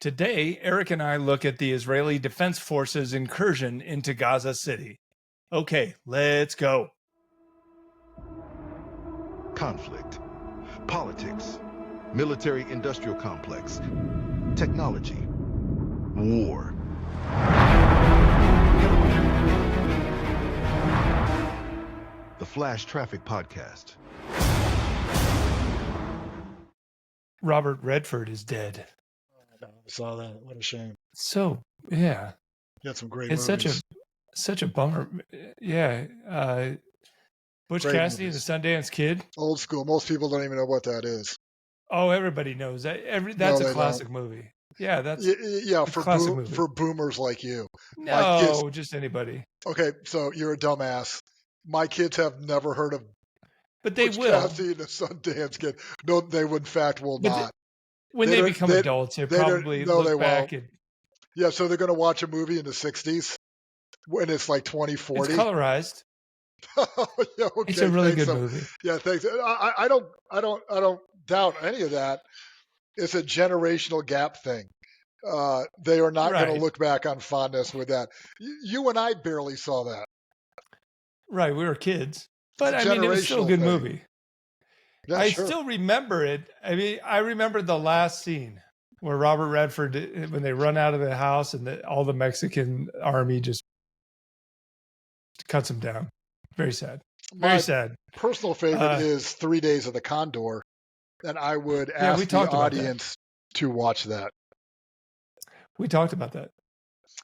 Today, Eric and I look at the Israeli Defense Forces incursion into Gaza City. Okay, let's go. Conflict, politics, military-industrial complex, technology, war. The Flash Traffic Podcast. Robert Redford is dead. I saw that. What a shame. So, yeah. He had some great It's movies. such a bummer. Yeah. Butch Great Cassidy movies. and the Sundance Kid. Old school. Most people don't even know what that is. Oh, everybody knows that. That's No, a they classic movie. Yeah, that's Yeah, for classic movie. for boomers like you. no, just anybody. Okay, so you're a dumbass. My kids have never heard of But they Butch will. Cassidy and the Sundance Kid. No, they in fact will But not. When They they don't- become they- adults, they they don't- probably no, they look back and Yeah, so they're going to watch a movie in the 60s when it's like it's 2040. colorized. Yeah, okay, It's a really thanks. good movie. Yeah, thanks. I don't doubt any of that. It's a generational gap thing. They are not going Right. to look back on fondness with that. You and I barely saw that. Right, we were kids. But It's a I mean, it was still a generational good thing. movie. Yeah, I sure. still remember it. I mean, I remember the last scene where Robert Redford, when they run out of the house and all the Mexican army just cuts him down. Very sad. Very My sad. personal favorite is 3 Days of the Condor, and I would we ask the talked about that. audience to watch that. We talked about that.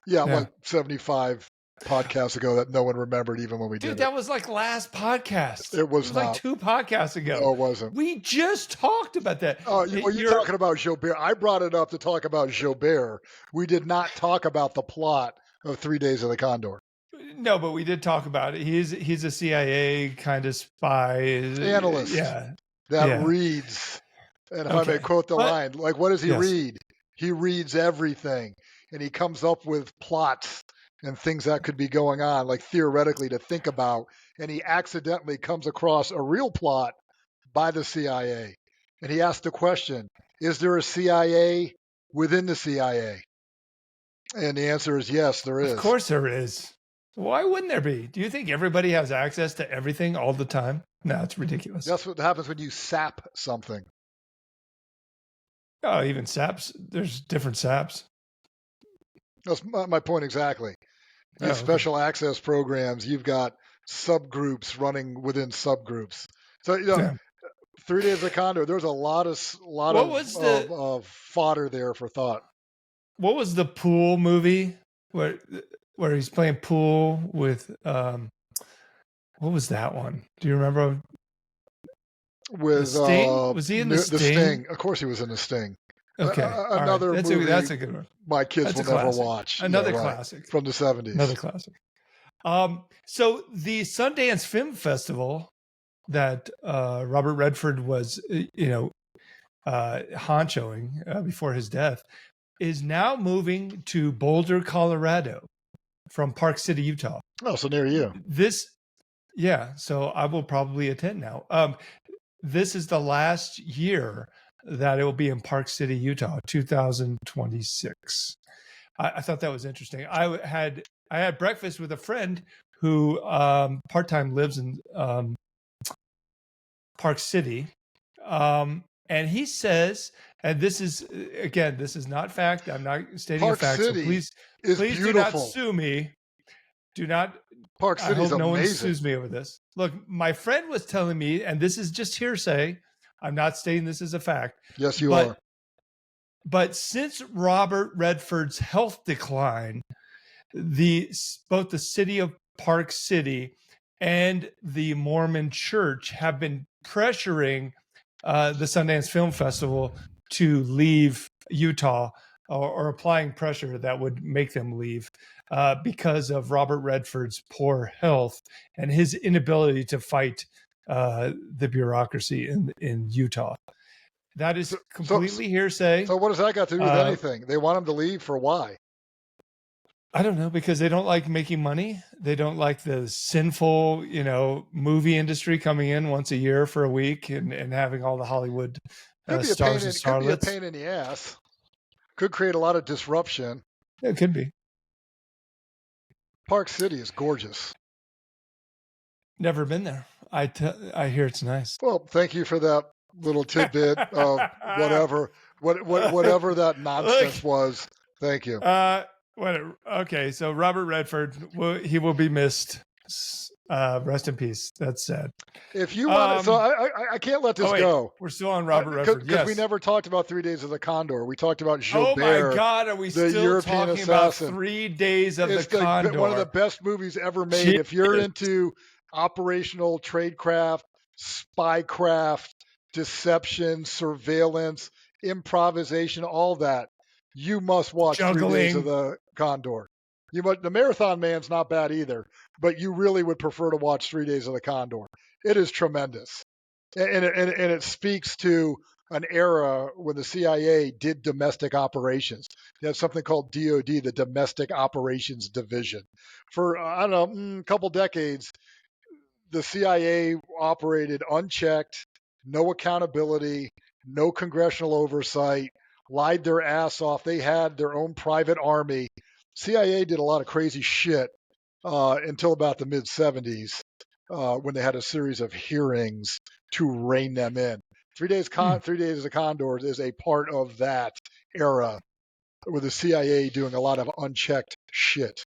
Yeah, Yeah. like 75 podcasts ago that no one remembered even when we Dude, did that was like last podcast. It was like not. 2 podcasts ago. it. No, it wasn't. We just talked about that. Oh, you're talking about Joubert. I brought it up to talk about Joubert. We did not talk about the plot of 3 Days of the Condor. No, but we did talk about it. He's a CIA kind of spy. Analyst. Yeah. That Yeah. reads, and if I Okay. may quote the But- line, like, what does he Yes. read? He reads everything, and he comes up with plots and things that could be going on, like theoretically to think about, and he accidentally comes across a real plot by the CIA. And he asked the question, is there a CIA within the CIA? And the answer is yes, there is. Of course there is. Why wouldn't there be? Do you think everybody has access to everything all the time? No, it's ridiculous. That's what happens when you sap something. Oh, even SAPs. There's different SAPs. That's my point exactly. These Oh, okay. special access programs, you've got subgroups running within subgroups. So, you know, Yeah. 3 Days of the Condor, there's a lot of What was the- of fodder there for thought. What was the pool movie where he's playing pool with what was that one? Do you remember? With Sting? Was he in the Sting? Of course he was in the Sting. Okay. all right. Another movie That's a good one. my kids That's a will never classic. watch. Another Yeah, right. classic. From the 70s. Another classic. So the Sundance Film Festival that Robert Redford was, honchoing before his death, is now moving to Boulder, Colorado, from Park City, Utah. Oh, so near you. So I will probably attend now. This is the last year that it will be in Park City, Utah, 2026. I thought that was interesting. I had breakfast with a friend who part-time lives in Park City. And he says, and this is not fact. I'm not stating Park a fact. City so please beautiful. do not sue me. Do not. Park I City's hope no one amazing. sues me over this. Look, my friend was telling me, and this is just hearsay. I'm not stating this as a fact. Yes, you But- are. But since Robert Redford's health decline, both the city of Park City and the Mormon Church have been pressuring the Sundance Film Festival to leave Utah or applying pressure that would make them leave because of Robert Redford's poor health and his inability to fight the bureaucracy in Utah. That is completely hearsay. So what does that got to do with Uh, anything? They want him to leave for why? I don't know, because they don't like making money. They don't like the sinful, movie industry coming in once a year for a week and having all the Hollywood Could be, stars and could be a starlets. pain in the ass. Could create a lot of disruption. It could be. Park City is gorgeous. Never been there. I hear it's nice. Well, thank you for that little tidbit of whatever that nonsense was. Thank you. Okay, so Robert Redford, he will be missed. Rest in peace. That's sad. If you want, so I can't let this go. We're still on Robert Redford. Because we never talked about 3 Days of the Condor. We talked about Oh Joubert. my God, are we still European talking assassin. about 3 Days of the Condor? One of the best movies ever made. If you're into operational tradecraft, spycraft, deception, surveillance, improvisation, all that, you must watch 3 Days of the Condor. The Marathon Man's not bad either, but you really would prefer to watch 3 Days of the Condor. It is tremendous. And it speaks to an era when the CIA did domestic operations. They have something called DOD, the Domestic Operations Division. For, I don't know, a couple decades, the CIA operated unchecked, no accountability, no congressional oversight, lied their ass off. They had their own private army. CIA did a lot of crazy shit until about the mid-'70s when they had a series of hearings to rein them in. 3 Days of the Condor is a part of that era with the CIA doing a lot of unchecked shit.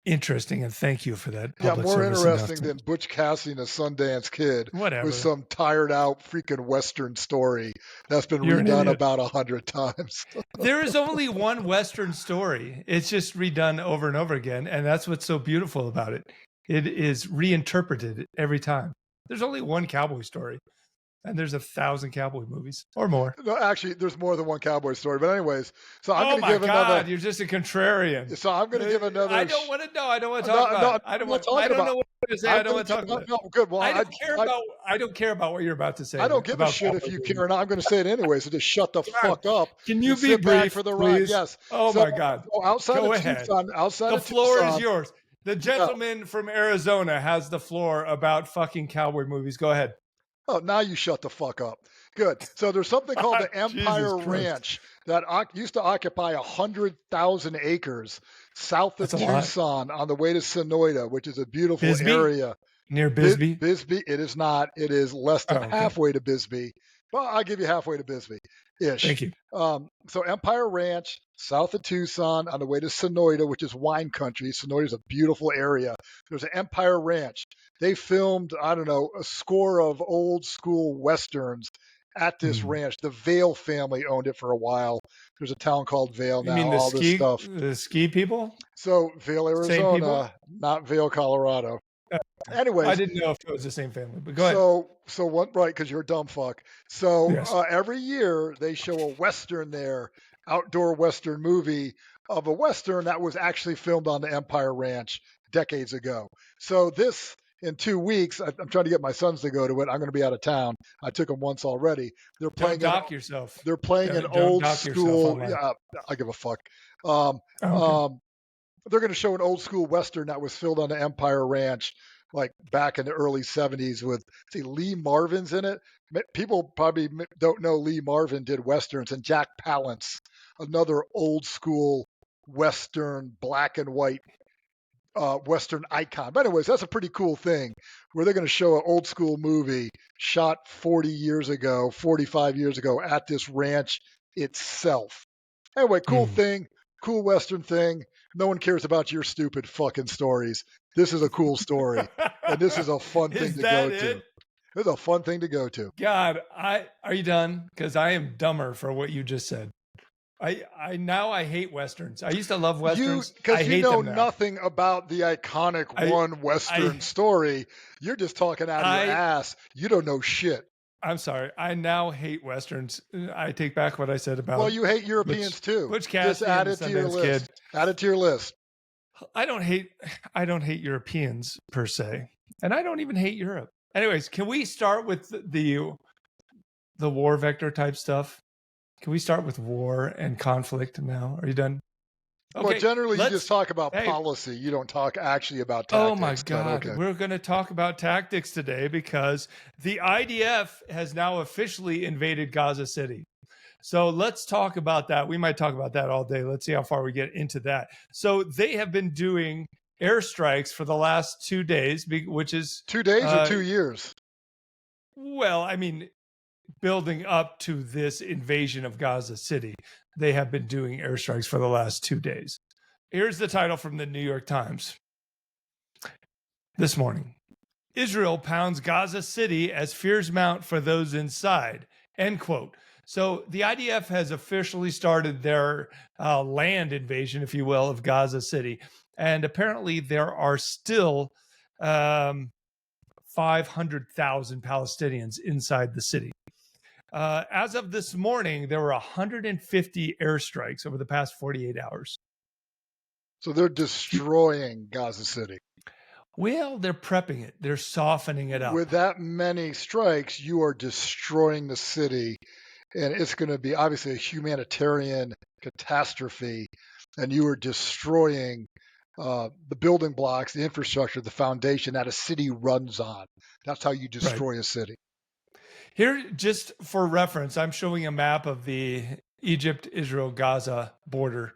Interesting, and thank you for that. Yeah, more interesting than Butch Cassidy and the Sundance Kid. Whatever. With some tired out freaking Western story that's been redone about 100 times. There is only one Western story. It's just redone over and over again, and that's what's so beautiful about it. It is reinterpreted every time. There's only one cowboy story, and there's 1,000 cowboy movies or more. No, actually, there's more than one cowboy story. But anyways, so I'm going to give another. You're just a contrarian. So I'm going to give another. I don't want to know. I don't want to talk about. I don't know what to say. I don't want to talk about. No, good. Well, I don't care about what you're about to say. I don't give a shit if you care, and I'm going to say it anyway. So just shut the fuck up. Can you be brief for the please? Ride? Yes. Oh my God. So outside Go of ahead. Tucson, the floor is yours. The gentleman from Arizona has the floor about fucking cowboy movies. Go ahead. Oh, now you shut the fuck up. Good. So there's something called the Empire Ranch that used to occupy 100,000 acres south of Tucson on the way to Sonoyta, which is a beautiful area. Near Bisbee? Bisbee. It is not. It is less than halfway to Bisbee. Well, I'll give you halfway to Bisbee-ish. Thank you. So Empire Ranch, south of Tucson, on the way to Sonoyta, which is wine country. Sonoyta is a beautiful area. There's an Empire Ranch. They filmed, I don't know, a score of old school Westerns at this ranch. The Vail family owned it for a while. There's a town called Vail now. You mean this stuff. The ski people? So Vail, Arizona, not Vail, Colorado. Anyways, I didn't know if it was the same family, but go ahead. So what? Right, because you're a dumb fuck. So every year they show a Western there, outdoor Western movie of a Western that was actually filmed on the Empire Ranch decades ago. So this, in 2 weeks, I'm trying to get my sons to go to it. I'm going to be out of town. I took them once already. They're playing. Don't dock yourself. They're playing an old school. Yeah, I give a fuck. They're going to show an old school Western that was filmed on the Empire Ranch, like back in the early 70s with, Lee Marvin's in it. People probably don't know Lee Marvin did Westerns, and Jack Palance, another old school Western, black and white Western icon. But anyways, that's a pretty cool thing where they're going to show an old school movie shot 40 years ago, 45 years ago at this ranch itself. Anyway, cool thing, cool Western thing. No one cares about your stupid fucking stories. This is a cool story, and this is a fun thing to go to. It's a fun thing to go to. God, are you done? Because I am dumber for what you just said. I hate Westerns. I used to love Westerns. Because you know nothing about the iconic Western story. You're just talking out of your ass. You don't know shit. I'm sorry. I now hate Westerns. I take back what I said about. Well, you hate Europeans too. Which just add it to your list. Add it to your list. I don't hate Europeans per se, and I don't even hate Europe. Anyways, can we start with the war vector type stuff? Can we start with war and conflict now? Are you done? Okay, well, generally you just talk about policy. You don't talk actually about tactics. Oh my God. Okay. We're going to talk about tactics today because the IDF has now officially invaded Gaza City. So let's talk about that. We might talk about that all day. Let's see how far we get into that. So they have been doing airstrikes for the last 2 days, which is 2 days or 2 years? Well, I mean, building up to this invasion of Gaza City, they have been doing airstrikes for the last 2 days. Here's the title from the New York Times this morning. Israel pounds Gaza City as fears mount for those inside, end quote. So the IDF has officially started their land invasion, if you will, of Gaza City. And apparently there are still 500,000 Palestinians inside the city. As of this morning, there were 150 airstrikes over the past 48 hours. So they're destroying Gaza City. Well, they're prepping it. They're softening it up. With that many strikes, you are destroying the city, and it's going to be obviously a humanitarian catastrophe, and you are destroying the building blocks, the infrastructure, the foundation that a city runs on. That's how you destroy a city. Here, just for reference, I'm showing a map of the Egypt-Israel-Gaza border.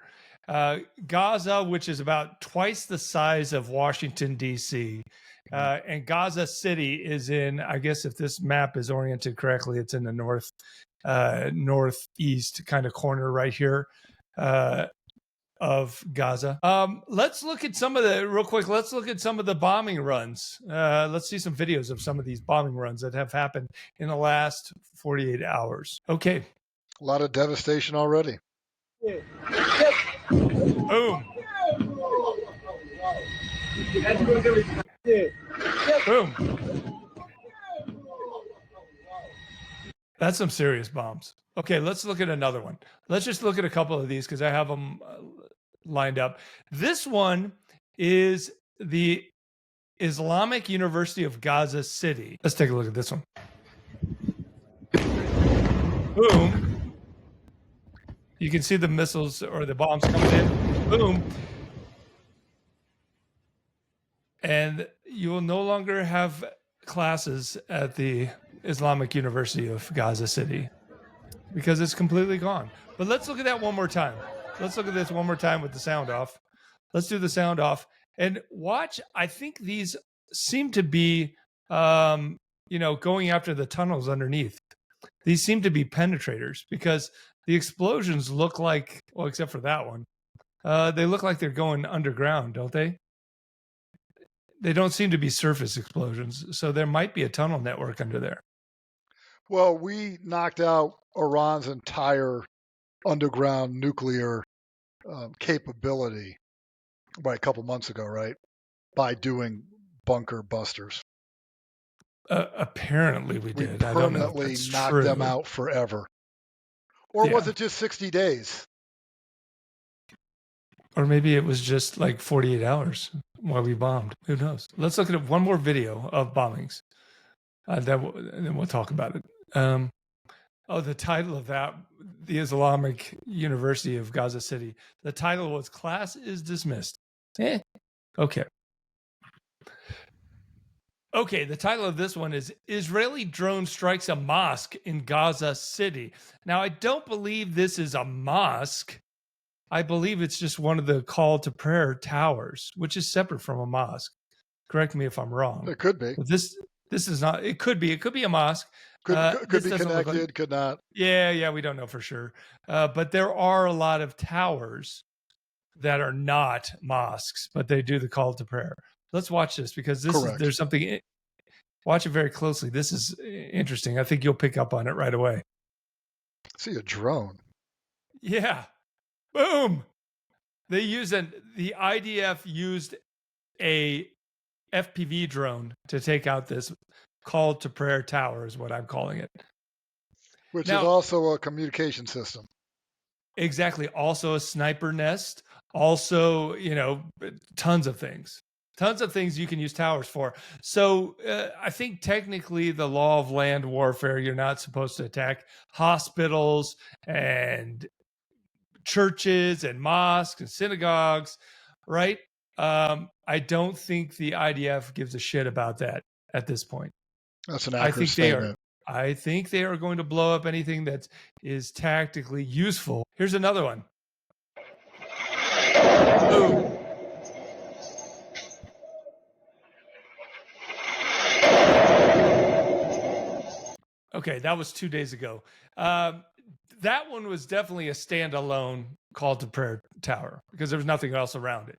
Gaza, which is about twice the size of Washington, D.C., and Gaza City is in, I guess if this map is oriented correctly, it's in the northeast kind of corner right here of Gaza. Let's look at some of the bombing runs. Let's see some videos of some of these bombing runs that have happened in the last 48 hours. Okay. A lot of devastation already. Boom. Boom. That's some serious bombs. Okay, let's look at another one. Let's just look at a couple of these because I have them lined up. This one is the Islamic University of Gaza City. Let's take a look at this one. Boom. You can see the missiles or the bombs coming in. Boom. And you will no longer have classes at the Islamic University of Gaza City because it's completely gone. But let's look at that one more time. Let's look at this one more time with the sound off. Let's do the sound off and watch. I think these seem to be, going after the tunnels underneath. These seem to be penetrators because the explosions look like, well, except for that one, they look like they're going underground, don't they? They don't seem to be surface explosions. So there might be a tunnel network under there. Well, we knocked out Iran's entire underground nuclear capability by a couple months ago, right? By doing bunker busters. Apparently we did. I don't know if that's knocked true. Them out forever. Or was it just 60 days? Or maybe it was just like 48 hours while we bombed. Who knows? Let's look at one more video of bombings. Then we'll talk about it. The title of that, the Islamic University of Gaza City. The title was "Class is Dismissed." Okay. Okay, the title of this one is Israeli Drone Strikes a Mosque in Gaza City. Now, I don't believe this is a mosque. I believe it's just one of the call to prayer towers, which is separate from a mosque. Correct me if I'm wrong. It could be. But this is not. It could be. It could be a mosque. Could be connected. Could not. Yeah. We don't know for sure. But there are a lot of towers that are not mosques, but they do the call to prayer. Let's watch this because there's something. Watch it very closely. This is interesting. I think you'll pick up on it right away. See a drone. Yeah. Boom. The IDF used a FPV drone to take out this call to prayer tower is what I'm calling it. Which is also a communication system. Exactly. Also a sniper nest. Also, tons of things. Tons of things you can use towers for. So I think technically the law of land warfare, you're not supposed to attack hospitals and churches and mosques and synagogues, right? I don't think the IDF gives a shit about that at this point. That's an accurate statement. I think they are going to blow up anything that is tactically useful. Here's another one. Boom. Okay, that was 2 days ago. That one was definitely a standalone call to prayer tower because there was nothing else around it.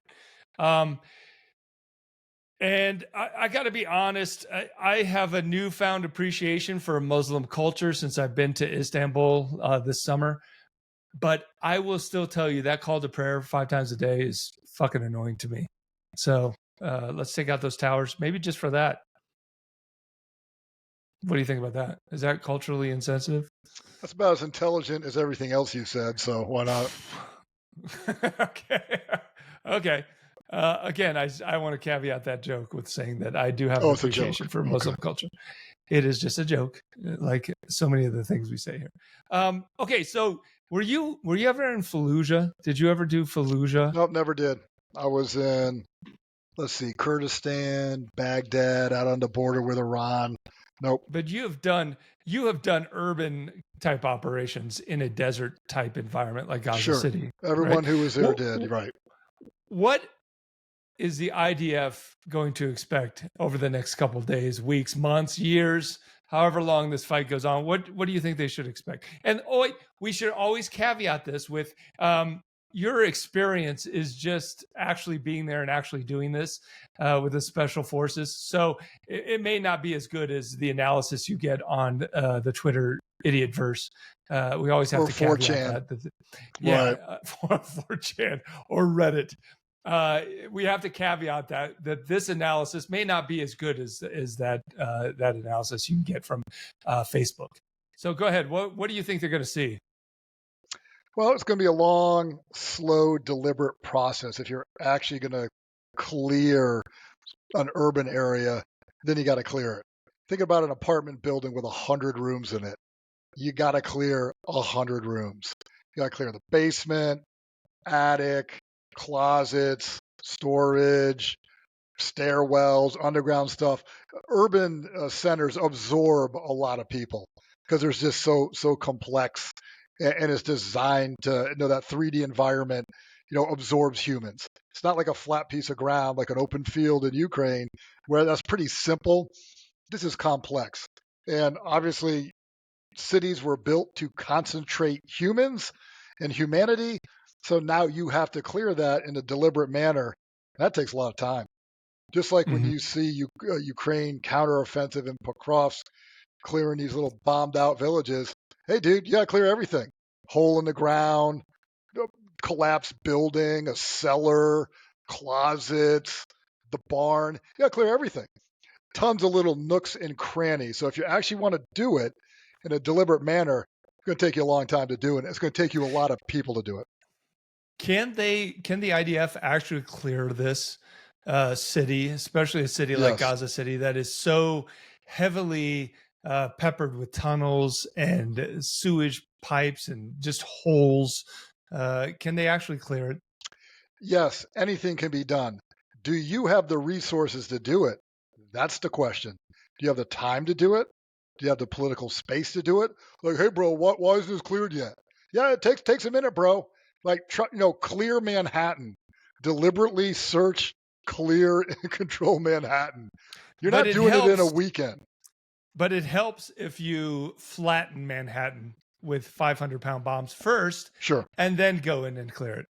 And I got to be honest, I have a newfound appreciation for Muslim culture since I've been to Istanbul this summer. But I will still tell you that call to prayer 5 times a day is fucking annoying to me. So let's take out those towers, maybe just for that. What do you think about that? Is that culturally insensitive? That's about as intelligent as everything else you said, so why not? Okay. Again, I want to caveat that joke with saying that I do have an it's a appreciation joke. for Muslim culture. It is just a joke, like so many of the things we say here. Okay, so were you ever in Fallujah? Did you ever do Fallujah? Nope, never did. I was in, Kurdistan, Baghdad, out on the border with Iran. Nope. But you have done urban type operations in a desert type environment like Gaza City. Everyone right? who was there did, right. What is the IDF going to expect over the next couple of days, weeks, months, years, however long this fight goes on? What do you think they should expect? And we should always caveat this with your experience is just actually being there and actually doing this with the special forces. So it may not be as good as the analysis you get on the Twitter idiot verse. We always have to caveat 4chan. that. Yeah, right. 4chan or Reddit. We have to caveat that this analysis may not be as good as that analysis you can get from Facebook. So go ahead. What do you think they're going to see? Well, it's going to be a long, slow, deliberate process. If you're actually going to clear an urban area, then you got to clear it. Think about an apartment building with 100 rooms in it. You got to clear 100 rooms. You got to clear the basement, attic, closets, storage, stairwells, underground stuff. Urban centers absorb a lot of people because they're just so complex, and it's designed to, that 3D environment, absorbs humans. It's not like a flat piece of ground, like an open field in Ukraine, where that's pretty simple. This is complex. And obviously, cities were built to concentrate humans and humanity. So now you have to clear that in a deliberate manner. That takes a lot of time. Just like when you see Ukraine counteroffensive in Pokrovsk, clearing these little bombed out villages. Hey, dude, you got to clear everything. Hole in the ground, collapsed building, a cellar, closets, the barn. You got to clear everything. Tons of little nooks and crannies. So if you actually want to do it in a deliberate manner, it's going to take you a long time to do it. It's going to take you a lot of people to do it. Can the IDF actually clear this city, especially a city like Gaza City that is so heavily peppered with tunnels and sewage pipes and just holes? Can they actually clear it? Yes, anything can be done. Do you have the resources to do it? That's the question. Do you have the time to do it? Do you have the political space to do it? Like, hey, bro, why isn't this cleared yet? Yeah, it takes a minute, bro. Like, clear Manhattan. Deliberately search, clear, and control Manhattan. You're not doing it in a weekend. But it helps if you flatten Manhattan with 500-pound bombs first, sure, and then go in and clear it.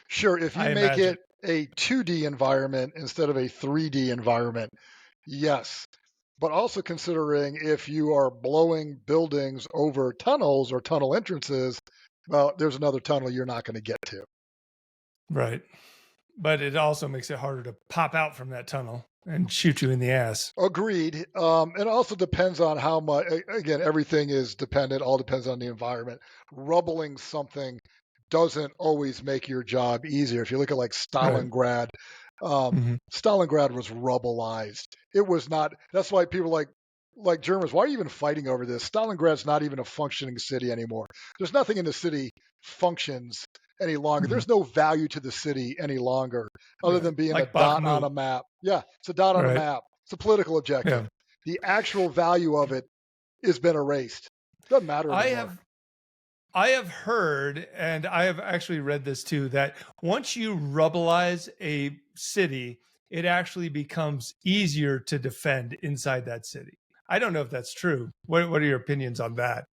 Sure, if you make it a 2D environment instead of a 3D environment, yes. But also considering if you are blowing buildings over tunnels or tunnel entrances, well, there's another tunnel you're not going to get to. Right. But it also makes it harder to pop out from that tunnel and shoot you in the ass. Agreed. It also depends on how much, again, everything is dependent, all depends on the environment. Rubbling something doesn't always make your job easier. If you look at like Stalingrad, Stalingrad was rubbleized. It was not, that's why people like Germans, why are you even fighting over this? Stalingrad's not even a functioning city anymore. There's nothing in the city functions any longer. There's no value to the city any longer other than being like a dot on a map. Yeah, it's a dot on a map. It's a political objective. Yeah. The actual value of it has been erased. Doesn't matter anymore. I have heard, and I have actually read this too, that once you rubbleize a city, it actually becomes easier to defend inside that city. I don't know if that's true. What are your opinions on that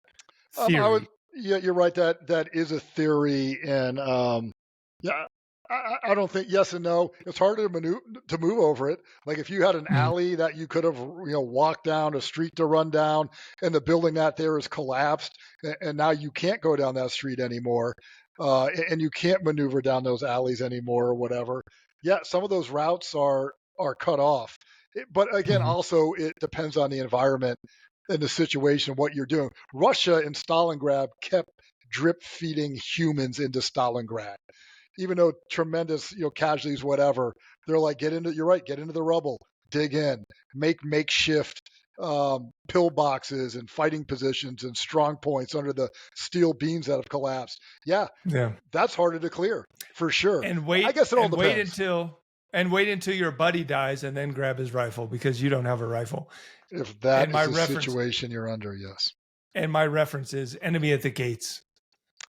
theory? Yeah, you're right. That is a theory, and yeah, I don't think yes and no. It's harder to move over it. Like if you had an alley that you could have walked down, a street to run down, and the building that there is collapsed, and now you can't go down that street anymore, and you can't maneuver down those alleys anymore or whatever. Yeah, some of those routes are cut off. But again, also it depends on the environment and the situation, what you're doing. Russia in Stalingrad kept drip feeding humans into Stalingrad, even though tremendous, casualties, whatever. They're like, get into the rubble, dig in, make makeshift pill boxes and fighting positions and strong points under the steel beams that have collapsed. Yeah, that's harder to clear for sure. And wait, I guess it all depends. Wait until your buddy dies and then grab his rifle because you don't have a rifle. If that is the situation you're under, yes. And my reference is Enemy at the Gates.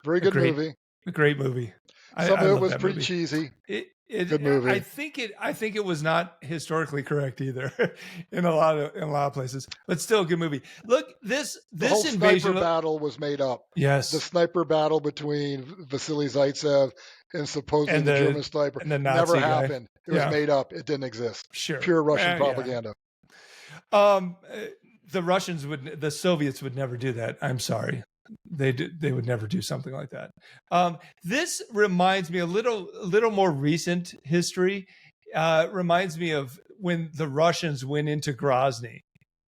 Very good movie. A great movie. Some of it was pretty cheesy. Good movie. I think it was not historically correct either in a lot of places, but still a good movie. Look, this whole invasion sniper battle was made up. Yes, the sniper battle between Vasily Zaitsev and supposedly the German sniper and the Nazi never guy. happened. It was made up. It didn't exist. Sure, pure Russian propaganda. The Soviets would never do that. I'm sorry. They would never do something like that. This reminds me a little more recent history. Reminds me of when the Russians went into Grozny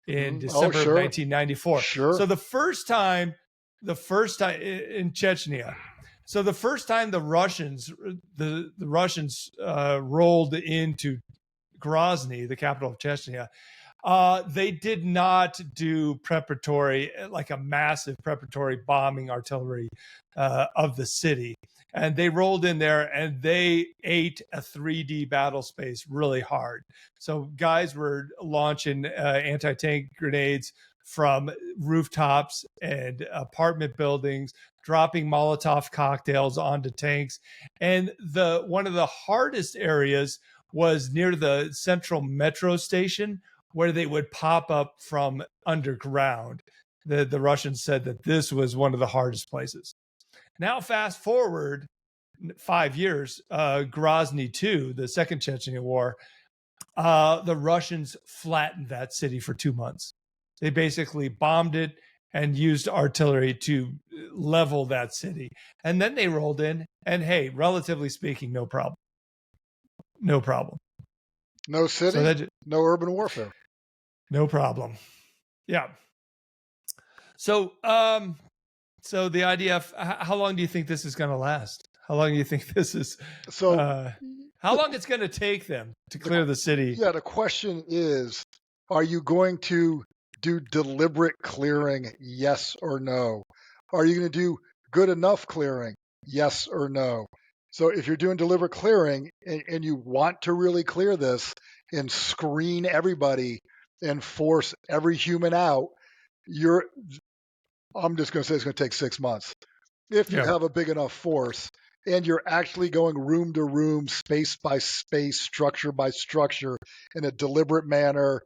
in December of 1994. Sure. So the first time in Chechnya. So the first time the Russians rolled into Grozny, the capital of Chechnya, they did not do like a massive preparatory bombing artillery of the city. And they rolled in there and they ate a 3D battle space really hard. So guys were launching anti-tank grenades from rooftops and apartment buildings, dropping Molotov cocktails onto tanks. And one of the hardest areas was near the central metro station, where they would pop up from underground. The Russians said that this was one of the hardest places. Now, fast forward 5 years, Grozny II, the Second Chechnya War, the Russians flattened that city for 2 months. They basically bombed it and used artillery to level that city. And then they rolled in, and hey, relatively speaking, no problem. No problem. No city, no urban warfare. No problem. Yeah. So, so the IDF, how long do you think this is going to last? How long do you think this is? How long it's going to take them to clear the city? Yeah. The question is, are you going to do deliberate clearing? Yes or no? Are you going to do good enough clearing? Yes or no? So if you're doing deliberate clearing and you want to really clear this and screen everybody and force every human out, I'm just going to say it's going to take 6 months. If you have a big enough force and you're actually going room to room, space by space, structure by structure in a deliberate manner,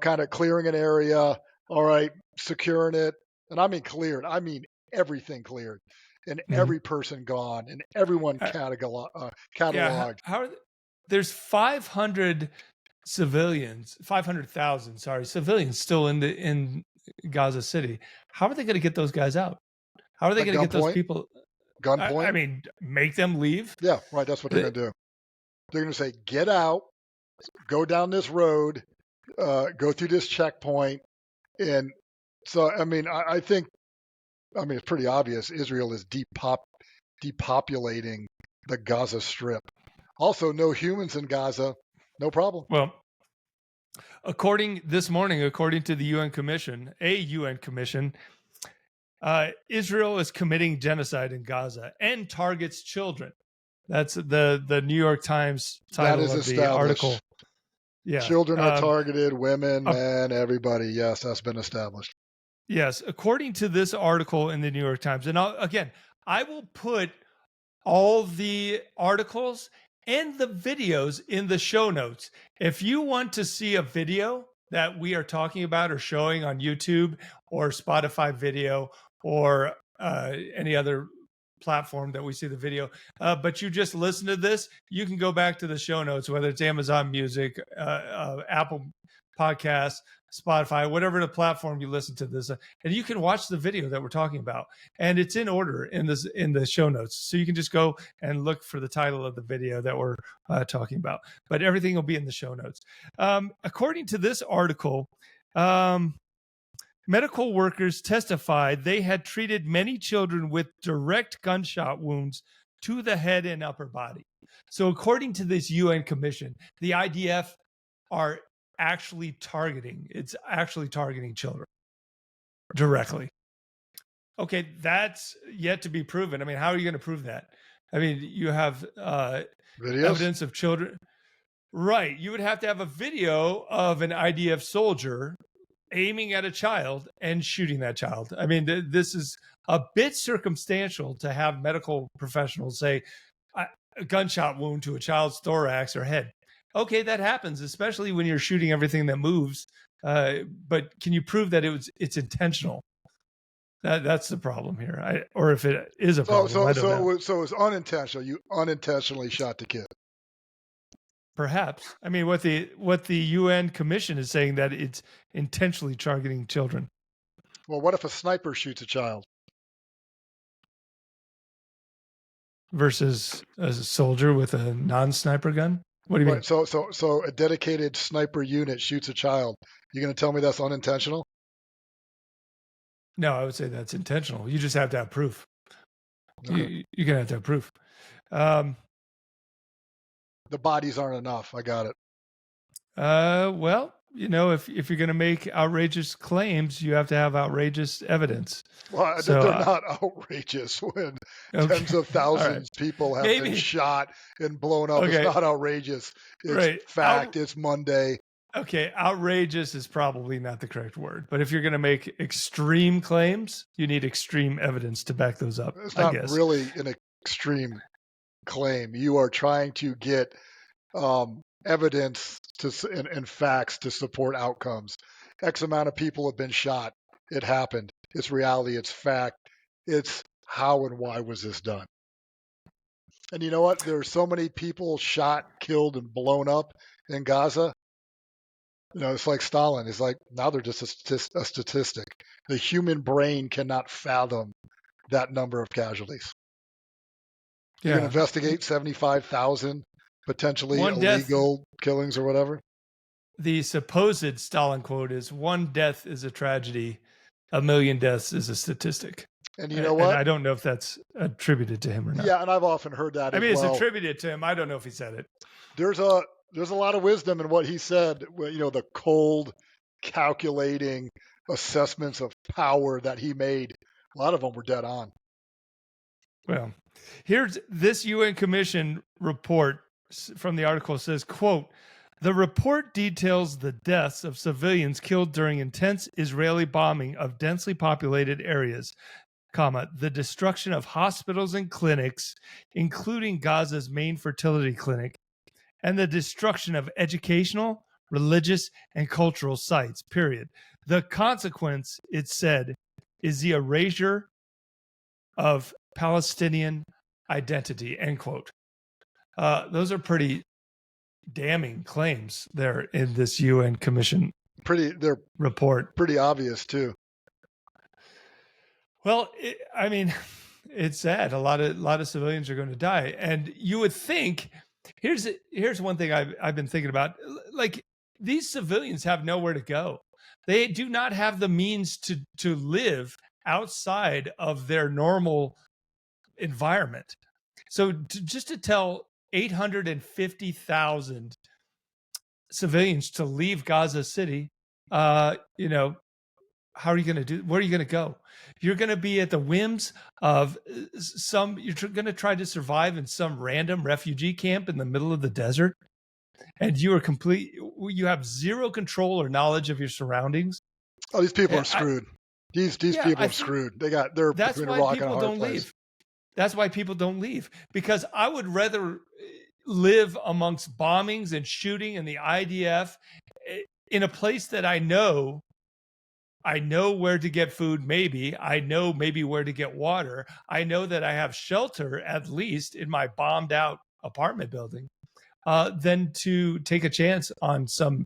kind of clearing an area, all right, securing it. And I mean cleared. I mean everything cleared and every person gone and everyone cataloged. There's 500,000 civilians still in Gaza City. How are they going to get those guys out? How are they going to get those people? Gunpoint? I mean, make them leave? Yeah, right. That's what they're going to do. They're going to say, get out, go down this road, go through this checkpoint. And so, I mean, I think it's pretty obvious Israel is depopulating the Gaza Strip. Also, no humans in Gaza, no problem. Well, according to the UN Commission, Israel is committing genocide in Gaza and targets children. That's the New York Times title of the article. Yeah, children are targeted, women, men, everybody. Yes, that's been established. Yes, according to this article in the New York Times, and I will put all the articles and the videos in the show notes. If you want to see a video that we are talking about or showing on YouTube or Spotify video or any other platform that we see the video, but you just listen to this, you can go back to the show notes, whether it's Amazon Music, Apple Podcasts, Spotify, whatever the platform you listen to this, and you can watch the video that we're talking about, and it's in order in the show notes. So you can just go and look for the title of the video that we're talking about. But everything will be in the show notes. According to this article, medical workers testified they had treated many children with direct gunshot wounds to the head and upper body. So according to this UN commission, the IDF are actually targeting children directly. Okay, that's yet to be proven. I mean, how are you going to prove that? I mean, you have evidence of children. Right. You would have to have a video of an IDF soldier aiming at a child and shooting that child. I mean, this is a bit circumstantial to have medical professionals say a gunshot wound to a child's thorax or head. Okay, that happens, especially when you're shooting everything that moves. But can you prove that it's intentional? That's the problem here. Or if it is a problem, I don't know. So it was unintentional. You unintentionally shot the kid. Perhaps. I mean, what the UN Commission is saying that it's intentionally targeting children. Well, what if a sniper shoots a child? Versus a soldier with a non-sniper gun? What do you mean? So a dedicated sniper unit shoots a child. You're going to tell me that's unintentional? No, I would say that's intentional. You just have to have proof. Okay. You're going to have to have proof. The bodies aren't enough. I got it. Well, you know, if you're going to make outrageous claims, you have to have outrageous evidence. Well, they're not outrageous when tens of thousands of people have been shot and blown up. Okay. It's not outrageous. It's fact. It's Monday. Okay, outrageous is probably not the correct word. But if you're going to make extreme claims, you need extreme evidence to back those up. It's not really an extreme claim. You are trying to get evidence and facts to support outcomes. X amount of people have been shot. It happened. It's reality. It's fact. It's how and why was this done? And you know what? There are so many people shot, killed, and blown up in Gaza. You know, it's like Stalin. It's like now they're just a statistic. The human brain cannot fathom that number of casualties. Yeah. You're going to investigate 75,000 potentially illegal killings or whatever. The supposed Stalin quote is, "One death is a tragedy, a million deaths is a statistic." And you know what? And I don't know if that's attributed to him or not. Yeah, and I've often heard that. It's attributed to him. I don't know if he said it. There's a lot of wisdom in what he said. You know, the cold, calculating assessments of power that he made. A lot of them were dead on. Well, here's this UN Commission report from the article says, quote, "The report details the deaths of civilians killed during intense Israeli bombing of densely populated areas, the destruction of hospitals and clinics, including Gaza's main fertility clinic, and the destruction of educational, religious, and cultural sites, period. The consequence," it said, "is the erasure of Palestinian identity," end quote. Those are pretty damning claims there in this UN Commission report. Pretty obvious too. Well, it's sad. A lot of civilians are going to die, and you would think. Here's one thing I've been thinking about. Like, these civilians have nowhere to go. They do not have the means to live outside of their normal environment. So just to tell 850,000 civilians to leave Gaza City, you know, how are you going to do? Where are you going to go? You're going to be at the whims of you're going to try to survive in some random refugee camp in the middle of the desert. And you have zero control or knowledge of your surroundings. Oh, these people are screwed. These Yeah, people are screwed. They're that's between a why rock and a people hard don't place. leave. That's why people don't leave, because I would rather live amongst bombings and shooting and the IDF in a place that I know where to get food. Maybe I know where to get water. I know that I have shelter, at least in my bombed out apartment building, than to take a chance on some,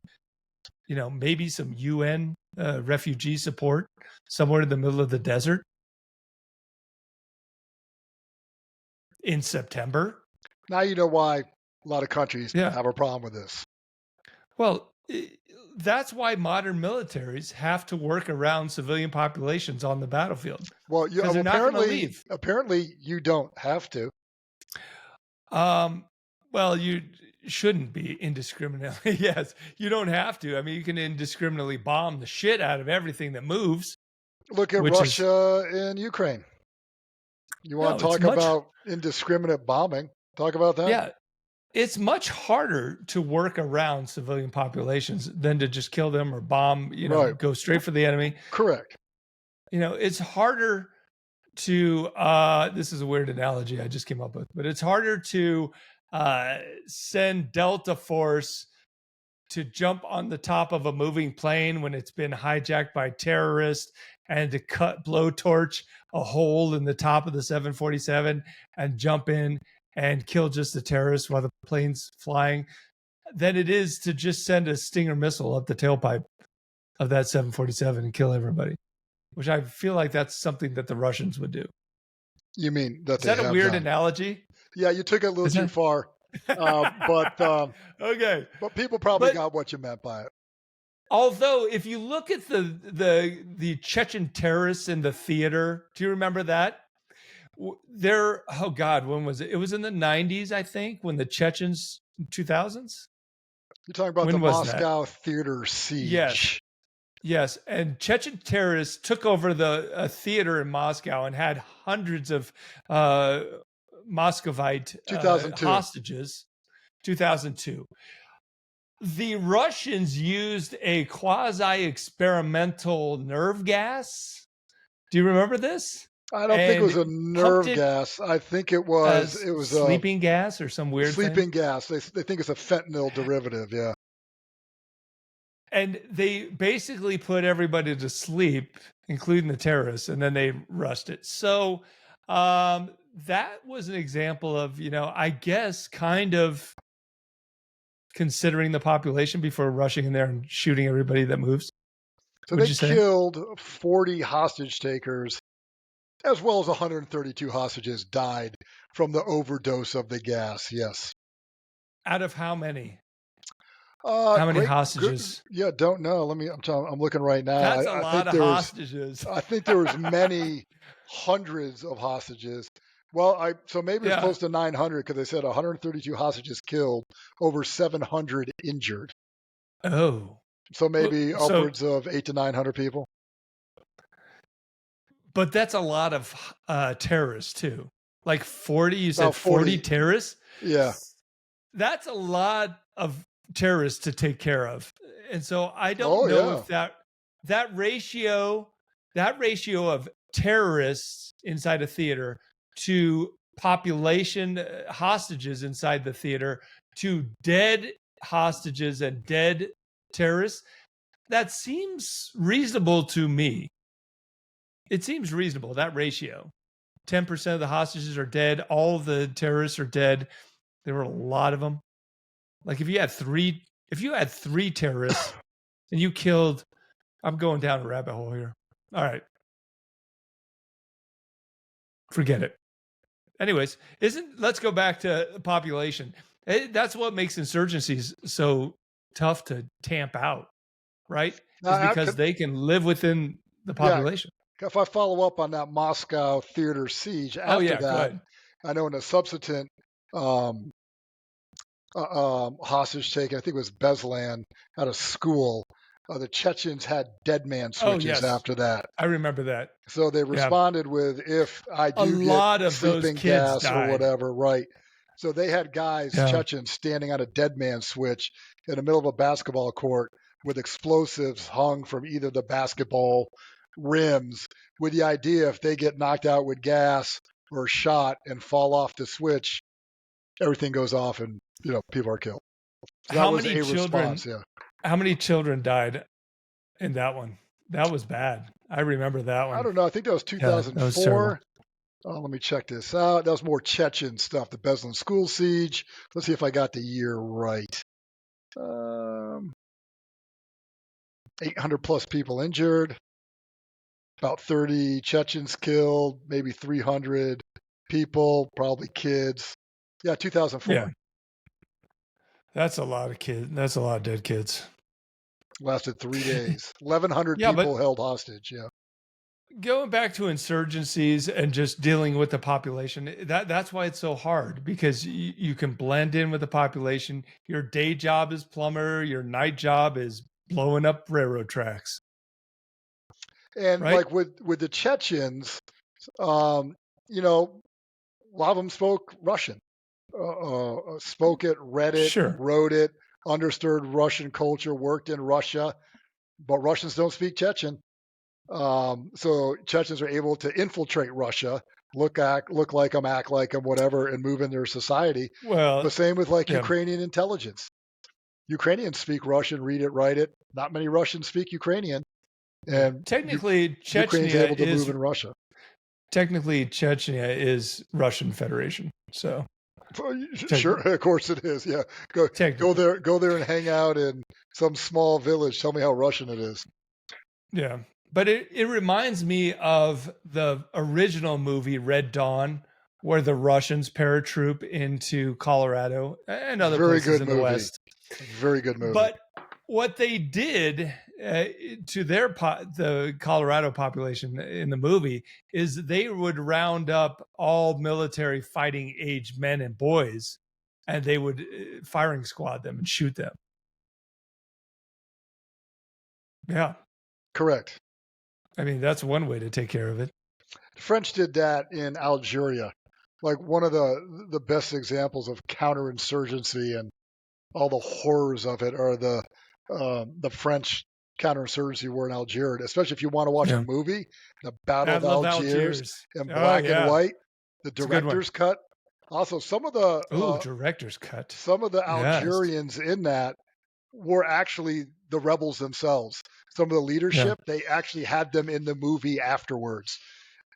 maybe some UN refugee support somewhere in the middle of the desert in September. Now you know why a lot of countries Yeah. have a problem with this. Well, that's why modern militaries have to work around civilian populations on the battlefield, Well, because they're not going to leave. Apparently, you don't have to. Well, you shouldn't be indiscriminately. Yes, you don't have to. I mean, you can indiscriminately bomb the shit out of everything that moves. Look at Russia and Ukraine. You want to talk about indiscriminate bombing? Talk about that. Yeah. It's much harder to work around civilian populations than to just kill them or bomb, go straight for the enemy. Correct. It's harder to, this is a weird analogy I just came up with, but it's harder to send Delta Force to jump on the top of a moving plane when it's been hijacked by terrorists, and to blowtorch a hole in the top of the 747 and jump in and kill just the terrorists while the plane's flying, than it is to just send a Stinger missile up the tailpipe of that 747 and kill everybody, which I feel like that's something that the Russians would do. You mean that? Is that a weird analogy? Yeah, you took it a little too far. But okay. But people probably got what you meant by it. Although, if you look at the Chechen terrorists in the theater, do you remember that? Oh God, when was it? It was in the 90s, I think, when the Chechens, 2000s. You're talking about the Moscow theater siege. Yes, and Chechen terrorists took over the theater in Moscow and had hundreds of Muscovite hostages. 2002. The Russians used a quasi-experimental nerve gas. Do you remember this? I don't think it was a nerve gas. I think it was sleeping gas or some weird sleeping gas. They think it's a fentanyl derivative. Yeah. And they basically put everybody to sleep, including the terrorists, and then they rushed it. So that was an example of, I guess, kind of considering the population before rushing in there and shooting everybody that moves. So they killed 40 hostage takers, as well as 132 hostages died from the overdose of the gas. Yes. Out of how many? How many hostages? Don't know. I'm looking right now. That's a lot of hostages. I think there was many hundreds of hostages. Well, so maybe it's close to 900, because they said 132 hostages killed, over 700 injured. Oh. So maybe upwards of 800 to 900 people. But that's a lot of terrorists too. Like 40, you said 40 terrorists? Yeah. That's a lot of terrorists to take care of. And so I don't know if that ratio of terrorists inside a theater to population hostages inside the theater to dead hostages and dead terrorists, that seems reasonable to me. It seems reasonable, that ratio. 10% of the hostages are dead. All the terrorists are dead. There were a lot of them. Like if you had three terrorists and you killed, I'm going down a rabbit hole here. All right. Forget it. Anyways, let's go back to population. That's what makes insurgencies so tough to tamp out, right? Is because they can live within the population. Yeah. If I follow up on that Moscow theater siege, after that, I know in a subsequent hostage taken, I think it was Beslan, at a school, the Chechens had dead man switches after that. I remember that. So they responded with, if I do get sleeping gas or whatever, right? So they had guys, Chechens, standing on a dead man switch in the middle of a basketball court with explosives hung from either the basketball rims with the idea if they get knocked out with gas or shot and fall off the switch, everything goes off and, people are killed. So that How was many a children? response, yeah. How many children died in that one? That was bad. I remember that one. I don't know. I think that was Yeah, that was terrible. 2004. Let me check this out. That was more Chechen stuff, the Beslan school siege. Let's see if I got the year right. 800 plus people injured, about 30 Chechens killed, maybe 300 people, probably kids. Yeah, 2004. Yeah. That's a lot of kids. That's a lot of dead kids. Lasted 3 days. 1,100 Yeah, people but held hostage. Yeah. going back to insurgencies and just dealing with the population, that's why it's so hard, because you can blend in with the population. Your day job is plumber. Your night job is blowing up railroad tracks. And right? like with the Chechens, a lot of them spoke Russian, spoke it, read it, Sure. wrote it, understood Russian culture, worked in Russia, but Russians don't speak Chechen. So Chechens are able to infiltrate Russia, look like them, act like them, whatever, and move in their society. Well, The same with like yeah. Ukrainian intelligence. Ukrainians speak Russian, read it, write it. Not many Russians speak Ukrainian. And technically, Ukraine's Chechnya able to is move in Russia. technically Chechnya is Russian Federation. So Sure, of course it is. Yeah, go technically, go there and hang out in some small village. Tell me how Russian it is. yeah. But it reminds me of the original movie Red Dawn, where the Russians paratroop into Colorado and other Very places good in the movie. West. Very good movie. But what they did to the Colorado population in the movie is they would round up all military fighting age men and boys, and they would firing squad them and shoot them. Yeah. Correct. I mean, that's one way to take care of it. The French did that in Algeria. Like one of the best examples of counterinsurgency and all the horrors of it are the French counterinsurgency war in Algeria. Especially if you want to watch a movie, the Battle of Algiers in black and white, the director's cut. Also, some of the director's cut. Some of the Algerians in that were actually the rebels themselves. Some of the leadership, they actually had them in the movie afterwards.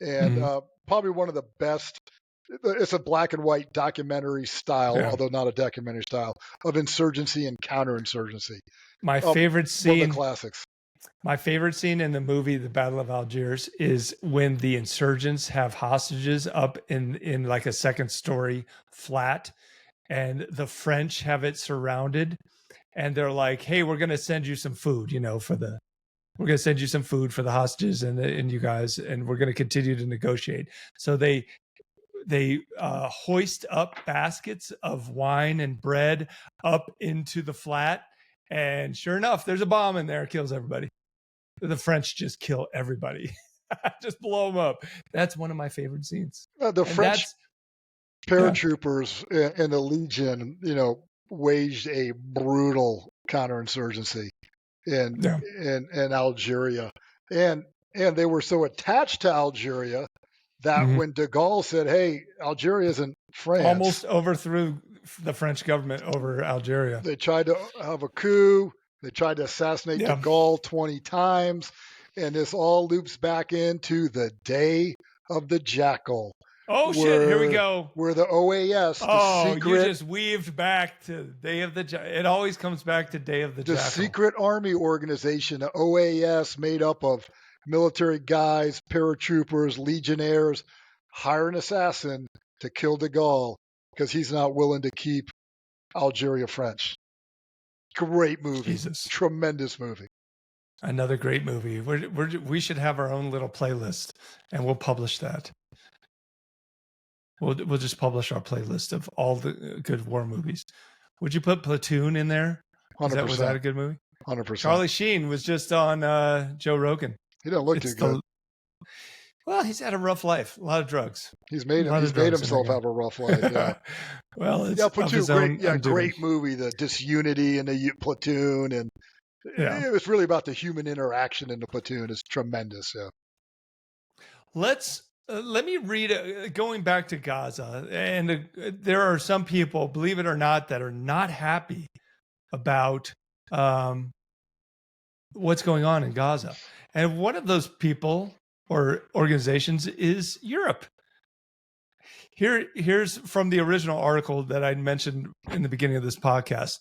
And probably one of the best, it's a black and white documentary style, although not a documentary style, of insurgency and counterinsurgency. My favorite scene, one of the classics. My favorite scene in the movie, The Battle of Algiers, is when the insurgents have hostages up in like a second story flat, and the French have it surrounded. And they're like, hey, we're going to send you some food, we're going to send you some food for the hostages and you guys, and we're going to continue to negotiate. So they hoist up baskets of wine and bread up into the flat. And sure enough, there's a bomb in there, kills everybody. The French just kill everybody, just blow them up. That's one of my favorite scenes. The French paratroopers in the Legion, waged a brutal counterinsurgency in Algeria, and they were so attached to Algeria that when de Gaulle said, "Hey, Algeria isn't France," almost overthrew the French government over Algeria. They tried to have a coup. They tried to assassinate de Gaulle 20 times, and this all loops back into the Day of the Jackal. Oh, shit, here we go. Where the OAS, secret... you just weaved back to Day of the Jackal. It always comes back to Day of the Jackal. The secret army organization, the OAS, made up of military guys, paratroopers, legionnaires, hire an assassin to kill de Gaulle because he's not willing to keep Algeria French. Great movie. Jesus. Tremendous movie. Another great movie. We should have our own little playlist, and we'll publish that. We'll just publish our playlist of all the good war movies. Would you put Platoon in there? 100%. Was that a good movie? 100%. Charlie Sheen was just on Joe Rogan. He don't look too good. Well, he's had a rough life. A lot of drugs. He's made himself have a rough life. Yeah. Well, it's Platoon, great movie. The disunity in the Platoon, and Yeah. It's really about the human interaction in the platoon is tremendous. Yeah. Let me read going back to Gaza, and there are some people, believe it or not, that are not happy about what's going on in Gaza. And one of those people or organizations is Europe. Here's from the original article that I mentioned in the beginning of this podcast.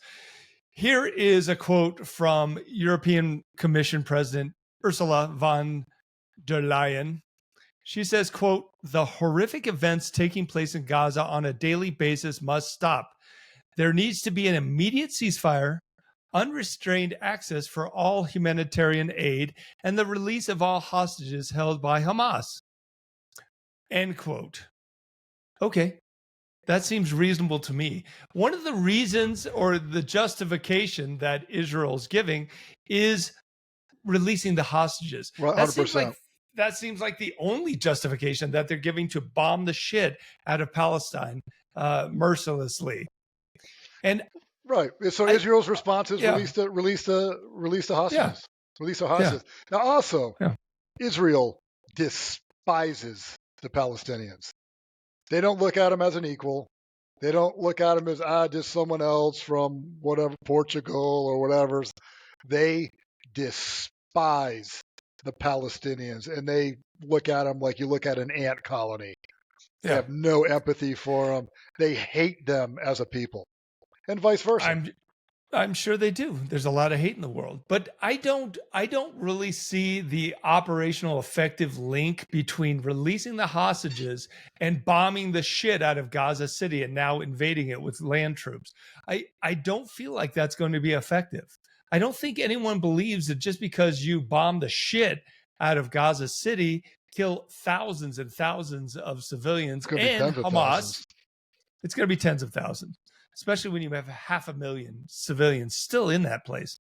Here is a quote from European Commission President Ursula von der Leyen. She says, quote, "The horrific events taking place in Gaza on a daily basis must stop. There needs to be an immediate ceasefire, unrestrained access for all humanitarian aid, and the release of all hostages held by Hamas." End quote. Okay, that seems reasonable to me. One of the reasons or the justification that Israel's giving is releasing the hostages. Well, That 100%. seems like the only justification that they're giving to bomb the shit out of Palestine mercilessly. And Right. So Israel's response is yeah. release the hostages. Yeah. Release the hostages. Now also, Israel despises the Palestinians. They don't look at them as an equal. They don't look at them as just someone else from whatever, Portugal or whatever. They despise the Palestinians, and they look at them like you look at an ant colony. They have no empathy for them. They hate them as a people, and vice versa. I'm sure they do. There's a lot of hate in the world, but I don't really see the operational effective link between releasing the hostages and bombing the shit out of Gaza City and now invading it with land troops. I don't feel like that's going to be effective. I don't think anyone believes that just because you bomb the shit out of Gaza City, kill thousands and thousands of civilians and Hamas, it's going to be tens of thousands. Especially when you have 500,000 civilians still in that place.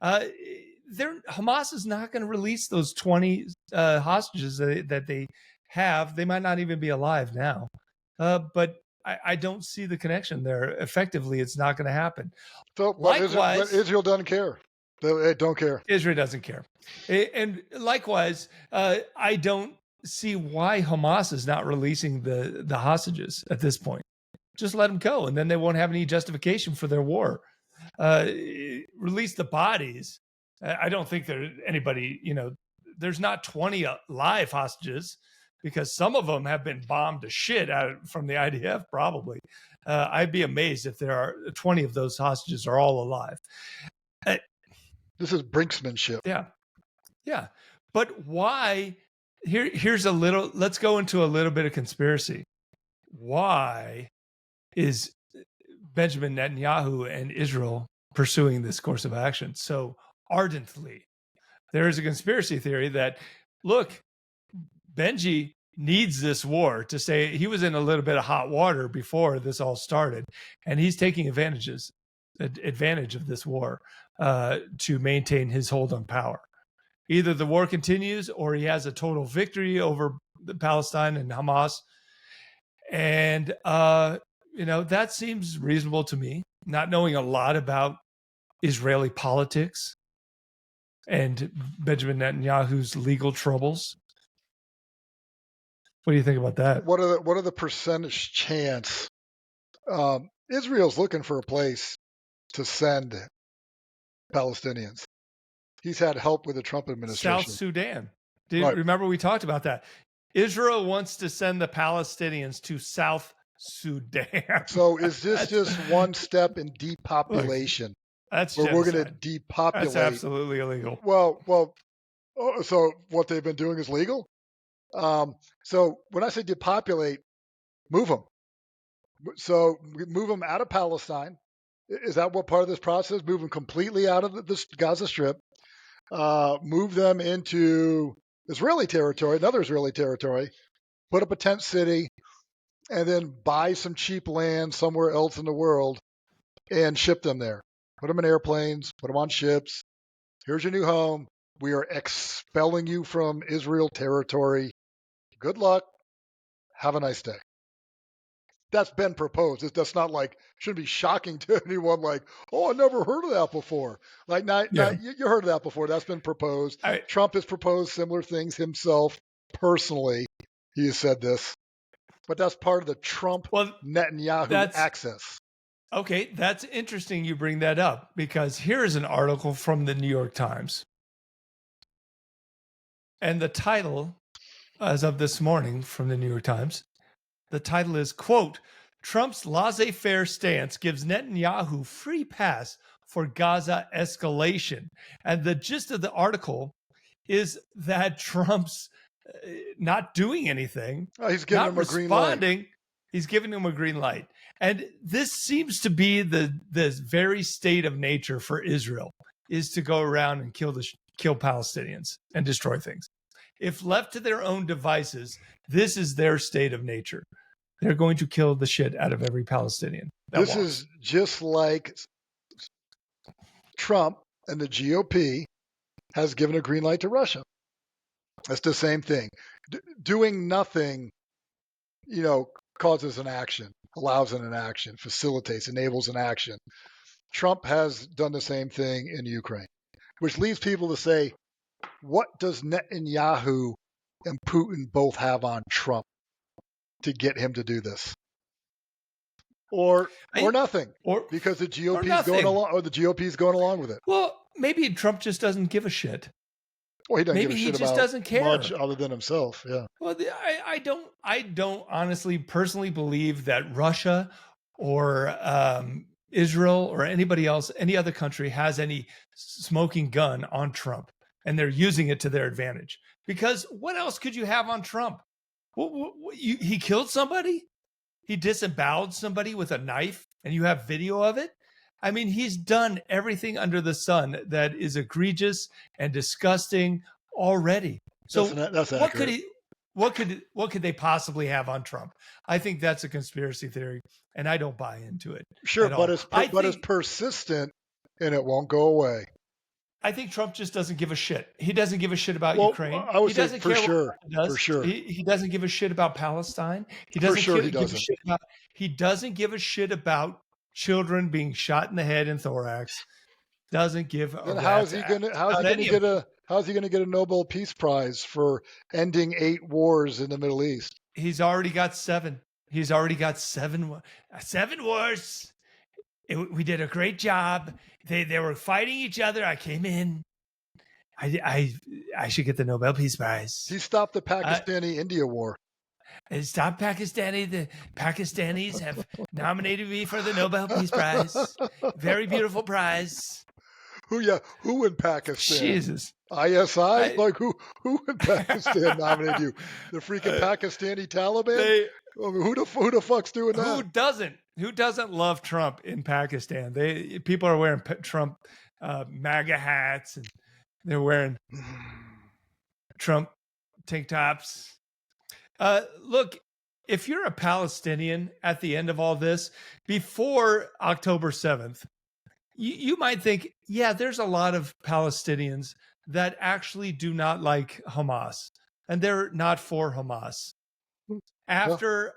Hamas is not going to release those 20 hostages that they have. They might not even be alive now. But I don't see the connection there. Effectively, it's not going to happen. So, likewise, Israel doesn't care. They don't care. Israel doesn't care. And likewise, I don't see why Hamas is not releasing the hostages at this point. Just let them go, and then they won't have any justification for their war. Release the bodies. I don't think there's anybody, there's not 20 live hostages because some of them have been bombed to shit out from the IDF, probably. I'd be amazed if there are 20 of those hostages are all alive. This is brinksmanship. Yeah. But why? Let's go into a little bit of conspiracy. Why is Benjamin Netanyahu and Israel pursuing this course of action so ardently? There is a conspiracy theory that, look, Benji needs this war to say he was in a little bit of hot water before this all started, and he's taking advantage of this war to maintain his hold on power. Either the war continues or he has a total victory over Palestine and Hamas. And that seems reasonable to me, not knowing a lot about Israeli politics and Benjamin Netanyahu's legal troubles. What do you think about that? What are the percentage chance? Israel's looking for a place to send Palestinians. He's had help with the Trump administration. South Sudan. Remember we talked about that? Israel wants to send the Palestinians to South Sudan. So is this just one step in depopulation? That's where we're going to depopulate. That's absolutely illegal. Well, so what they've been doing is legal. So when I say depopulate, move them. So move them out of Palestine. Is that what part of this process? Move them completely out of this Gaza Strip. Move them into Israeli territory, another Israeli territory. Put up a tent city. And then buy some cheap land somewhere else in the world and ship them there. Put them in airplanes, put them on ships. Here's your new home. We are expelling you from Israel territory. Good luck. Have a nice day. That's been proposed. That's not like, shouldn't be shocking to anyone like, oh, I never heard of that before. Like, Yeah. you heard of that before. That's been proposed. I, Trump has proposed similar things himself personally. He has said this, but that's part of the Trump well, Netanyahu that's axis. okay. That's interesting you bring that up, because here is an article from the New York Times. And the title, as of this morning from the New York Times, the title is, quote, Trump's laissez-faire stance gives Netanyahu free pass for Gaza escalation. And the gist of the article is that Trump's not doing anything. He's giving him a green light. He's giving him a green light. And this seems to be the very state of nature for Israel, is to go around and kill Palestinians and destroy things. If left to their own devices, this is their state of nature. They're going to kill the shit out of every Palestinian. This is just like Trump and the GOP has given a green light to Russia. That's the same thing. Doing nothing, causes an action, allows an action, facilitates, enables an action. Trump has done the same thing in Ukraine, which leads people to say, what does Netanyahu and Putin both have on Trump to get him to do this? Or nothing, because the GOP is going along, or the GOP is going along with it. Well, maybe Trump just doesn't give a shit. Well, he doesn't maybe give a shit he just about doesn't care much other than himself. Yeah. Well, I don't honestly, personally believe that Russia or Israel or anybody else, any other country, has any smoking gun on Trump, and they're using it to their advantage. Because what else could you have on Trump? He killed somebody? He disemboweled somebody with a knife, and you have video of it? I mean, he's done everything under the sun that is egregious and disgusting already. So that's what could they possibly have on Trump? I think that's a conspiracy theory, and I don't buy into it. Sure, but it's persistent, and it won't go away. I think Trump just doesn't give a shit. He doesn't give a shit about Ukraine. I would say for sure. He doesn't give a shit about Palestine. He doesn't he doesn't give a shit about children being shot in the head and thorax. Doesn't give a then how's he going to get a Nobel Peace Prize for ending 8 wars in the Middle East? He's already got 7. He's already got 7 wars. We did a great job. They were fighting each other. I came in. I should get the Nobel Peace Prize. He stopped the Pakistani-India war. Stop Pakistani. The Pakistanis have nominated me for the Nobel Peace Prize. Very beautiful prize. Who in Pakistan? Jesus. ISI? Who in Pakistan nominated you? The freaking Pakistani Taliban? Who the fuck's doing that? Who doesn't love Trump in Pakistan? People are wearing Trump MAGA hats, and they're wearing Trump tank tops. Look, if you're a Palestinian at the end of all this, before October 7th, you might think, yeah, there's a lot of Palestinians that actually do not like Hamas, and they're not for Hamas. After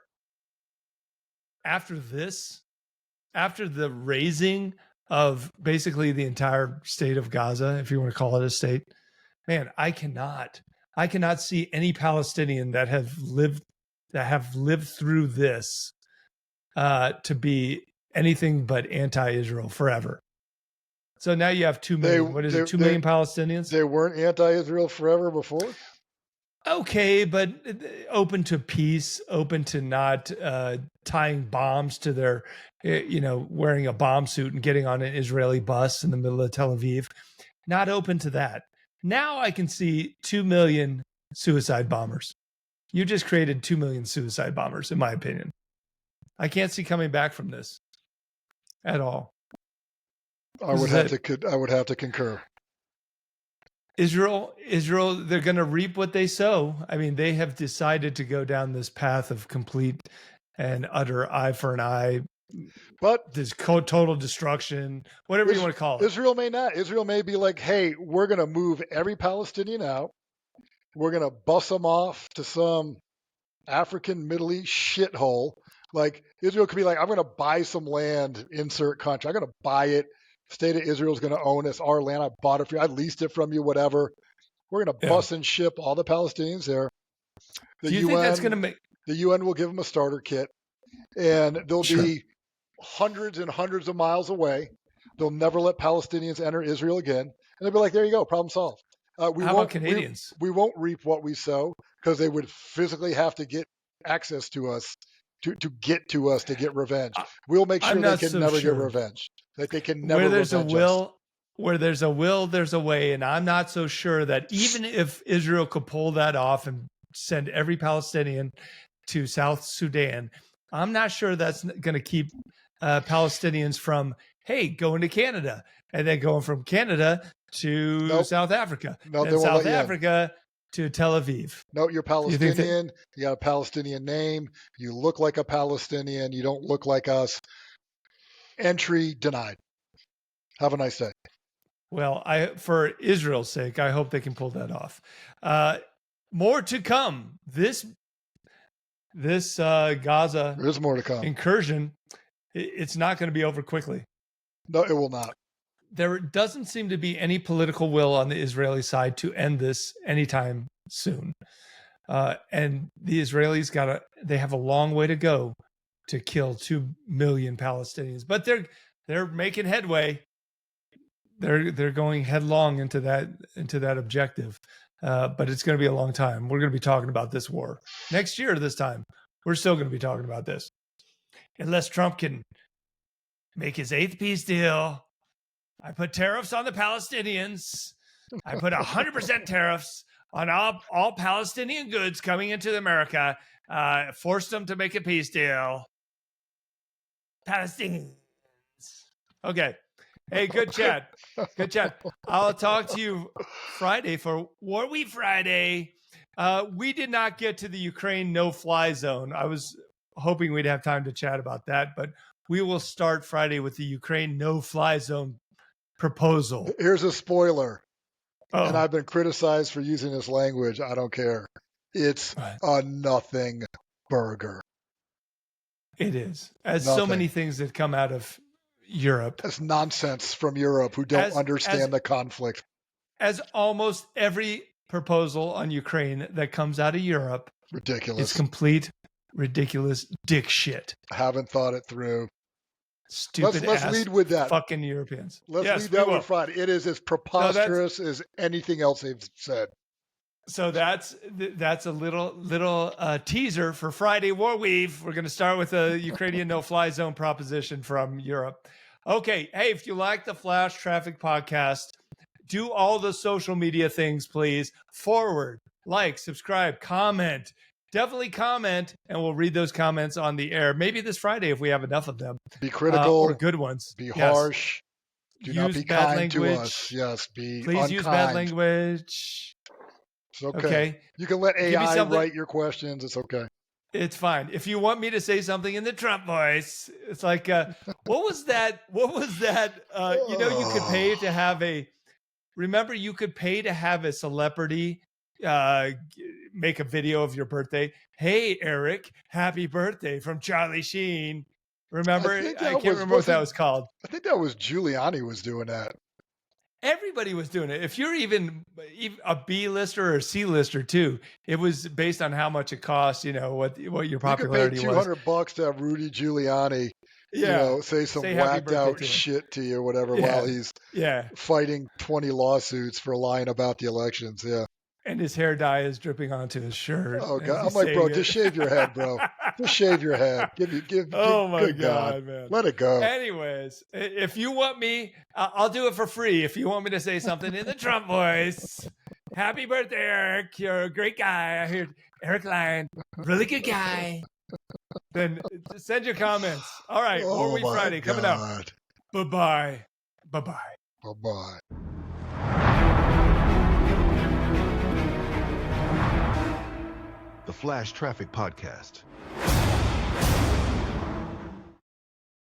the raising of basically the entire state of Gaza, if you want to call it a state, man, I cannot see any Palestinian that have lived through this to be anything but anti-Israel forever. So now you have 2 million. 2 million Palestinians? They weren't anti-Israel forever before? Okay, but open to peace, open to not tying bombs to their, wearing a bomb suit and getting on an Israeli bus in the middle of Tel Aviv. Not open to that. Now I can see 2 million suicide bombers. You just created 2 million suicide bombers, in my opinion. I can't see coming back from this at all. I would have to concur. Israel, they're going to reap what they sow. I mean, they have decided to go down this path of complete and utter eye for an eye, but this total destruction, whatever you want to call it. Israel may not. Israel may be like, hey, we're going to move every Palestinian out. We're going to bus them off to some African Middle East shithole Like Israel could be like, I'm going to buy some land, insert country. I'm going to buy it. State of Israel is going to own it. It's our land. I bought it for you. I leased it from you, whatever. We're going to bus and ship all the Palestinians there. Do you think that's going to make... The UN will give them a starter kit, and they'll be hundreds and hundreds of miles away. They'll never let Palestinians enter Israel again. And they'll be like, there you go, problem solved. How about Canadians? We won't reap what we sow because they would physically have to get access to us to get to us to get revenge. We'll make sure they can never get revenge. That they can never revenge us. Where there's a will, there's a way. And I'm not so sure that even if Israel could pull that off and send every Palestinian to South Sudan, I'm not sure that's going to keep Palestinians from, hey, going to Canada and then going from Canada to South Africa, and South Africa to Tel Aviv. No, you're Palestinian. You got a Palestinian name. You look like a Palestinian. You don't look like us. Entry denied. Have a nice day. Well, for Israel's sake, I hope they can pull that off. More to come. This Gaza There's more to come. Incursion, it's not going to be over quickly. No, it will not. There doesn't seem to be any political will on the Israeli side to end this anytime soon. And the Israelis they have a long way to go to kill 2 million Palestinians, but they're making headway. They're going headlong into that objective. But it's going to be a long time. We're going to be talking about this war next year. This time, we're still going to be talking about this, unless Trump can make his 8th peace deal. I put tariffs on the Palestinians. I put 100% tariffs on all Palestinian goods coming into America. Forced them to make a peace deal. Palestinians. Okay. Hey, good chat. Good chat. I'll talk to you Friday for War Week Friday. We did not get to the Ukraine no-fly zone. I was hoping we'd have time to chat about that, but we will start Friday with the Ukraine no-fly zone proposal. Here's a spoiler. And I've been criticized for using this language. I don't care. It's a nothing burger. It is. As so many things that come out of Europe. That's nonsense from Europe who don't understand the conflict. As almost every proposal on Ukraine that comes out of Europe. Ridiculous. It's complete, ridiculous dick shit. I haven't thought it through. Stupid let's lead with that. Fucking Europeans. Let's lead that with Friday. It is as preposterous as anything else they've said. So that's a little teaser for Friday War Weave. We're going to start with a Ukrainian no-fly zone proposition from Europe. Okay, hey, if you like the Flash Traffic Podcast, do all the social media things, please. Forward, like, subscribe, comment. Definitely comment, and we'll read those comments on the air. Maybe this Friday if we have enough of them. Be critical. Or good ones. Be harsh. Do not be kind to us. Yes, be Please unkind. Use bad language. It's okay. You can let AI write your questions. It's okay. It's fine. If you want me to say something in the Trump voice, it's like, what was that? You could pay to have you could pay to have a celebrity make a video of your birthday. Hey, Eric, happy birthday from Charlie Sheen. Remember? I can't remember what that was called. I think that was Giuliani was doing that. Everybody was doing it. If you're even a B-lister or a C-lister too, it was based on how much it costs, what your popularity was. You could pay $200 to have Rudy Giuliani, say some whacked out shit to you or whatever while he's fighting 20 lawsuits for lying about the elections. Yeah. And his hair dye is dripping onto his shirt. Oh God! I'm like, bro, just shave your head, bro. Just shave your head. Oh my God, man! Let it go. Anyways, if you want me, I'll do it for free. If you want me to say something in the Trump voice, happy birthday, Eric! You're a great guy. I heard Eric Lyon, really good guy. Then send your comments. All right, War Week Friday coming up. Bye-bye. Bye-bye. Bye-bye. The Flash Traffic Podcast.